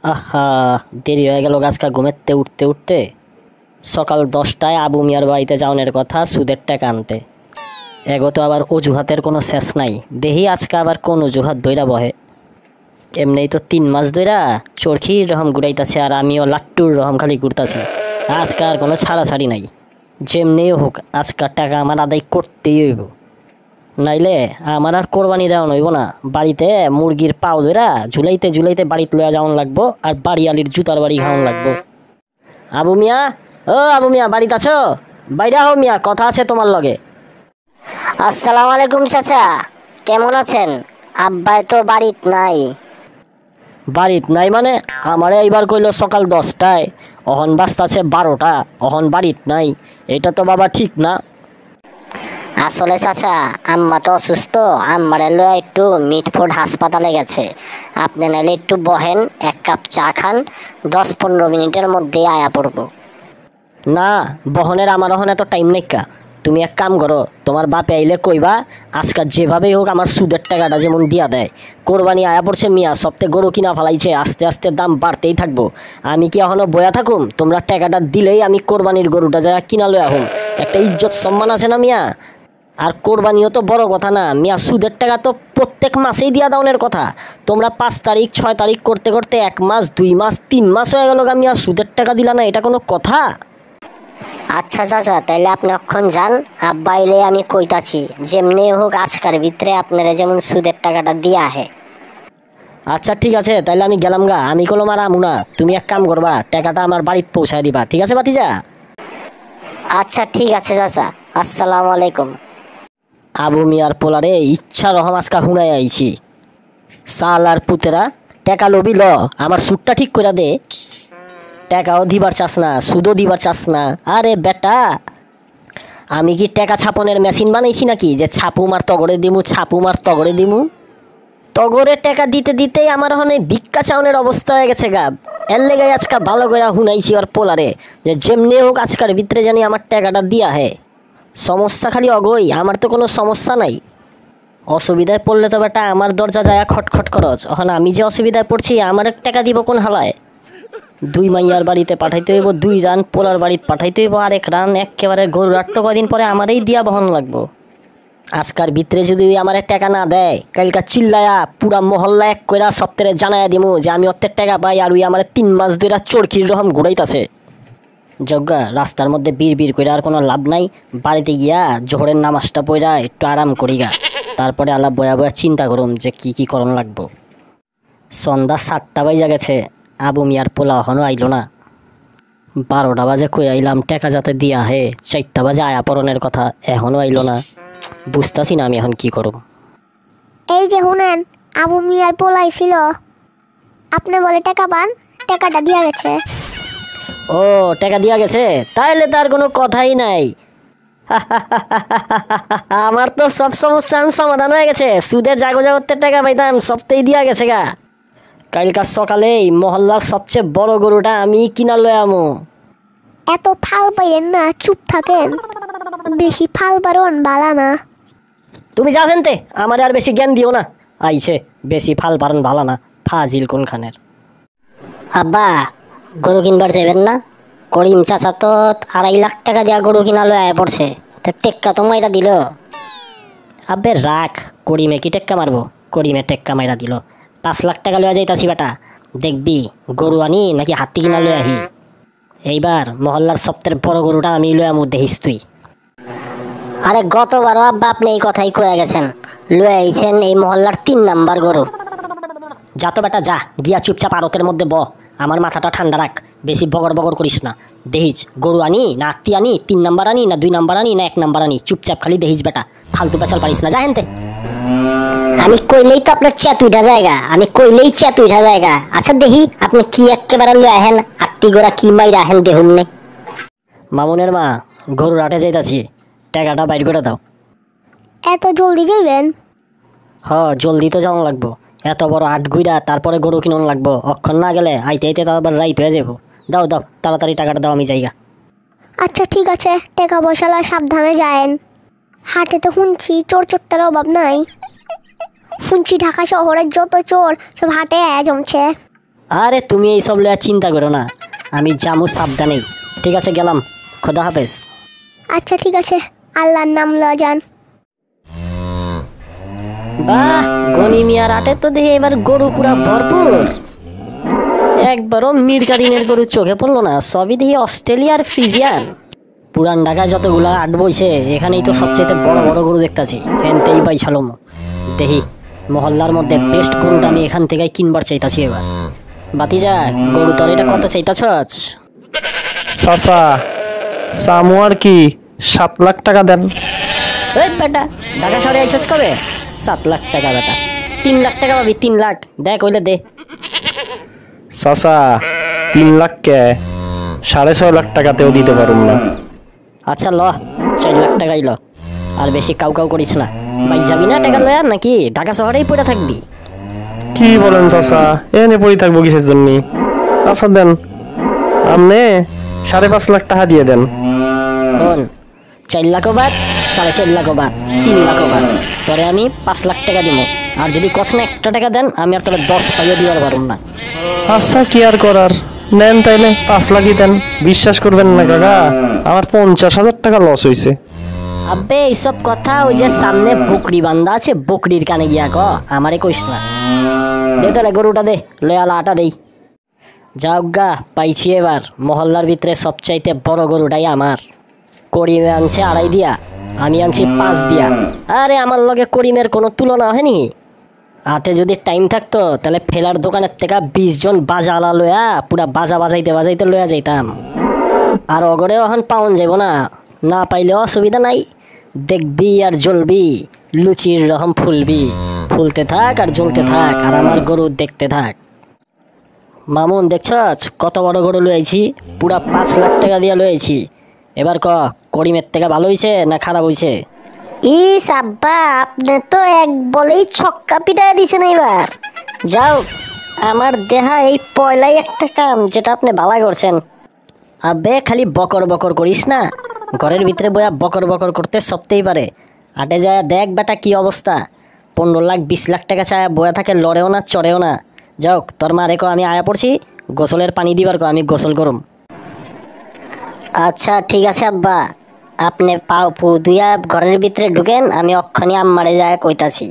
আহা, দেরি হয়ে গেল গাছকা ঘুমেতে উঠতে উঠতে। সকাল 10টায় আবু মিয়ার বাড়িতে যাওয়ার কথা সুদের টাকা আনতে। এগো তো আবার অজুহাতের কোনো শেষ নাই। দেহি আজকে আবার কোন অজুহাত দইরা বহে। এমনিই তো 3 মাস ধইরা চরখির রহম ঘুরাইতাছে আর আমিও লাট্টুর রহম খালি ঘুরতাছি। আজকে আর কোনো ছাড়াছাড়ি নাই। যেমনিই হোক আজকার টাকা আমার আদায় করতেই হইব, নাইলে আমার আর কোরবানি দেওয়া হইব না। বাড়িতে মুরগির পাও ধরা ঝুলাইতে ঝুলাইতে বাড়িতে লইয়া যাওয়ান লাগবো আর বাড়িয়ালির জুতার বাড়ি খাওয়ান লাগবো। আবু মিয়া, ও আবু মিয়া, বাড়িতে আছো? বাইরে হও মিয়া, কথা আছে তোমার লগে। আসসালামু আলাইকুম চাচা, কেমন আছেন? আব্বাই তো বাড়িত নাই। বাড়িত নাই মানে? আমারে এইবার কইলো সকাল 10টায়, অহন বাজতাছে 12টা, অহন বাড়িত নাই। এটা তো বাবা ঠিক না। আসলে চাচা, আম্মা তো অসুস্থ, আম্মারে লয়ে একটু মিটফোর্ড হাসপাতালে গেছে। আপনি নাহলে একটু বহেন, 1 কাপ চা খান, 10-15 মিনিটের মধ্যেই আয়া পড়বো। না, বহনের আমার অহন এত টাইম নেই। তুমি এক কাম করো, তোমার বাপে আইলে কইবা আজকাল যেভাবেই হোক আমার সুদের টাকাটা যেমন দিয়া দেয়। কোরবানি আয়া পড়ছে মিয়া, সপ্তাহে গরু কিনা ফেলাইছে, আস্তে আস্তে দাম বাড়তেই থাকবো। আমি কি এখনো বয়া থাকুম? তোমরা টাকাটা দিলেই আমি কোরবানির গরুটা যা কিনা লই আহুম। একটা ইজ্জত সম্মান আছে না মিয়া? আর কোরবানিও তো বড় কথা না মিয়া, সুদের টাকা তো প্রত্যেক মাসেই দিয়া দাওনের কথা। তোমরা 5 তারিখ 6 তারিখ করতে করতে 1 মাস 2 মাস 3 মাস হয়ে গেল গা মিয়া, সুদের টাকা দিলা না, এটা কোনো কথা? আচ্ছা চাচা, তাইলে আপনি অক্ষণ যান, আব্বা আইলে আমি কইতাছি যেমনি হোক আজকার ভিতরে আপনারা যেমন সুদের টাকাটা দিয়া হে। আচ্ছা ঠিক আছে, তাইলে আমি গেলাম গা। আমি কলম আর আমু না, তুমি এক কাম করবা, টাকাটা আমার বাড়িতে পৌঁছায় দিবা, ঠিক আছে ভাতিজা? আচ্ছা ঠিক আছে চাচা, আসসালামু আলাইকুম। আবু মিয়ার পোলারে ইচ্ছা রহম আজকা হুনাই আইছি। সাল আর পুতেরা, টাকা লবি ল, আমার সুদটা ঠিক করে দে। টাকাও দিবার চাস না, সুদও দিবার চাস না। আরে বেটা, আমি কি টাকা ছাপনের মেশিন বানাইছি নাকি যে ছাপুম আর তগরে দিমু, ছাপুম আর তগরে দিমু? তগরে টাকা দিতে দিতেই আমার হনে ভিক্ষা চাউনের অবস্থা হয়ে গেছে গা। এর লেগে আজকা ভালো করে হুনাইছি আর পোলারে যে যেমনি হোক আজকার ভিতরে জানি আমার টাকাটা দিয়া হে। সমস্যা খালি অগই, আমার তো কোনো সমস্যা নাই। অসুবিধায় পড়লে তো বেটা আমার দরজা যায় খটখট খরচ। এখন আমি যে অসুবিধায় পড়ছি, আমার টাকা দিব কোন হালায়? 2 মাইয়ার বাড়িতে পাঠাইতে হইব, 2 রান পোলার বাড়িতে পাঠাইতে হইব, আর 1 রান একেবারে গরুর আট তো কদিন পরে আমারই দিয়া বহন লাগবো। আজকার ভিতরে যদি আমার টাকা না দেয়, কালকা চিল্লায়া পুরা মহল্লা এক কইরা সপ্তাহে জানায়া দিমু যে আমি অর্থের টাকা পাই আর ওই আমার 3 মাস ধরে চরকির রকম ঘুরাইতাছে। যজ্ঞা রাস্তার মধ্যে বীর বীর কইরা আর কোনো লাভ নাই। বাড়িতে গিয়া জোহরের নামাজটা পইরা একটু আরাম করিগা, তারপরে আলাপ বয়া বয়া চিন্তা করুম যে কি কি করণ লাগবো। সন্ধ্যা 7টা বাজা গেছে, আবু মিয়ার পোলা এখনো আইলো না। 12টা বাজে কই আইলাম টাকা যাতে দিয়া হে, 4টা বাজে আয়া পরনের কথা, এখনো আইলো না। বুঝতাছি না আমি এখন কি করব। এই যে শুনেন, আবু মিয়ার পোলাই ছিল, আপনি বলে টাকা পান, টাকাটা দিয়া গেছে। ও, টাকা দিয়া গেছে? তাইলে তার কোনো কথাই নাই। আমার তো সব সমস্যার সমাধান হয়ে গেছে। সুদের জাগো জাগতের টাকা পাইতাম, সপ্তাহে দিয়া গেছে গা। কালকার সকালেই মহল্লার সবচেয়ে বড় গরুটা আমি কিনা লই আমু। এত ফাল পাইলেন না, চুপ থাকেন, বেশি ফাল পারন বালা না। তুমি যা ফেনতে, আমার আর বেশি জ্ঞান দিও না। আইছে বেশি ফাল পারন ভালো না, ফাজিল কোনখানের। আব্বা, গরু কিনবার যাবেন না? করিম চাচা তো 2.5 লাখ টাকা দিয়া গরু কিনা লয়ে আয়া পড়ছে, তো টেক্কা তো মাইরা দিল। আবে রাখ, করিমে কি টেক্কা মারবো? করিমে টেক্কা মাইরা দিল। 5 লাখ টাকা লইয়া যাইতাছি বেটা, দেখবি গরু আনি নাকি হাতি কিনা লই আহি। এইবার মহল্লার সবচেয়ে বড় গরুটা আমি লই আমু, দেখিস তুই। আরে গতবারও আব্বা আপনি এই কথাই কয়ে গেছেন, লয়ে আইছেন এই মহল্লার 3 নাম্বার গরু। যা তো বেটা যা, গিয়া চুপচাপ আড়তের মধ্যে ব, আমার মাথাটা ঠান্ডা রাখ, বেশি বগর বগর করিস না। দেখিস গরু আনি না আত্তি আনি, 3 নাম্বার আনি না 2 নাম্বার আনি না 1 নাম্বার আনি, চুপচাপ খালি দেখিস বেটা, ফালতু পেছাল পারিস না, যা হেনতে। আমি কইলেই তো আপনার চেত উঠা জায়গা, আমি কইলেই চেত উঠা জায়গা। আচ্ছা দেখি আপনি কি একেবারে লয়ে আহেন, আত্তি গোড়া কি মাইরা আহেন দেহুম নে। মামুনের মা, গরুর আটে যাইতাছি, টাকাটা বাইর করে দাও। এত জলদি যাইবেন? হ, জলদি তো যাওয়া লাগবো। এত বড় আট গুইরা তারপরে গরু কিনুন লাগবো, অক্ষণ না গেলে আইতে আইতে তো আবার রাইত হয়ে যাবো। দাও দাও, তাড়াতাড়ি টাকাটা দাও, আমি যাইগা। আচ্ছা ঠিক আছে, টাকা পয়সালা সাবধানে যায়েন। হাটে তো শুনছি চোর চোরটার অভাব নাই, শুনছি ঢাকা শহরের যত চোর সব হাটে জমছে। আরে তুমি এইসব লইয়া চিন্তা করো না, আমি জামু সাবধানেই। ঠিক আছে, গেলাম, খোদা হাফেজ। আচ্ছা ঠিক আছে, আল্লাহর নাম লওয়া যান। বাহ, গনি মিয়ার আটে তো দেখি এবার গরু পুরা ভরপুর। একবারও মিরকারিনের গরু চোখে পড়লো না, সবই দেখি অস্ট্রেলিয়ার ফ্রিজিয়ান। পুরান ঢাকায় যতগুলা আট বইছে এখানেই তো সবচেয়ে বড় বড় গরু দেখতাছি। এনতেই পাই ছালম দেখি মহল্লার মধ্যে বেস্ট গরুটা আমি এখান থেকে কিনবার চাইতাছি এবার। বাতিজা, গরু তোর এটা কত চাইতাছস? চাচা চামু আর কি 7 লাখ টাকা দেন। ওই বেটা, ঢাকা শহরে আইসস কবে? 7 লাখ টাকা বেটা, 3 লাখ টাকা পাবি, 3 লাখ। দেখ ওইলে দে। চাচা 3 লাখ কে 6.5 লাখ টাকাতেও দিতে পারুম না। আচ্ছা ল, 4 লাখ টাকাই ল, আর বেশি কাউ কাউ করিস না। ভাই যাবি না টাকা লয়া, নাকি ঢাকা শহরেই পড়ে থাকবি? কি বলেন চাচা, এনে পড়ে থাকবো কিসের জন্য? আচ্ছা দেন, আপনি 5.5 লাখ টাকা দিয়ে দেন। শোন, 4 লাখও বাদ, 4.5 লাখও বাদ, 3 লাখও বাদ, তোরে আমি 5 লাখ টাকা দিব। আর যদি কস না 1 টাকা দেন, আমি আর তোরে 10 পাইয়ে দিবার পারুম না। আচ্ছা কি আর করার, নেন তাইলে 5 লাখই দেন। বিশ্বাস করবেন না কাকা, আমার 50,000 টাকা লস হয়েছে। আবে এইসব কথা ওই যে সামনে বকরি বান্ধা আছে, বকরির কানে গিয়া ক, আমারে কইস না। দে তাহলে গরুটা দে, লয়ালা আটা দেই। যাও গা, পাইছি এবার মহল্লার ভিতরে সবচাইতে বড় গরুটাই আমার। করিমে আনছে 2.5 দিয়া, আমি আনছি 5 দিয়া। আরে আমার লগে করিমের কোনো তুলনা হয়নি। হাতে যদি টাইম থাকতো তাহলে ফেলার দোকানের থেকে 20 জন বাজালা লয়া পুরা বাজা বাজাইতে বাজাইতে লয়া যাইতাম। আর অগরে এখন পাউন যাব না, না পাইলে অসুবিধা নাই। দেখবি আর জ্বলবি, লুচির রকম ফুলবি, ফুলতে থাক আর জ্বলতে থাক, আর আমার গরু দেখতে থাক। মামুন দেখছস কত বড় গরু লইছি, পুরা 5 লাখ টাকা দিয়ে লইছি। এবার ক, করিমের থেকে ভালো হইছে না খারাপ হইছে? ইস আব্বা, আপনি তো এক বলেই ছক্কা পিটায় দিছেন এবার। যাও, আমার দেহা এই পয়লাই একটা কাম যেটা আপনি ভালো করছেন। আবে খালি বকর বকর করিস না, ঘরের ভিতরে বয়া বকর বকর করতে সবতেই পারে। আটে যায় দেখ বেটা কি অবস্থা, 15 লাখ 20 লাখ টাকা চায় বয়া থাকে, লড়েও না চড়েও না। যাও, তোর মা রেখো, আমি আয়া পড়ছি, গোসলের পানি দিবার কো, আমি গোসল করুম। আচ্ছা ঠিক আছে আব্বা, আপনি পাও পু দুইয়া ঘরের ভিতরে ঢুকেন, আমি অক্ষণি আম্মারে যায় কইতাছি।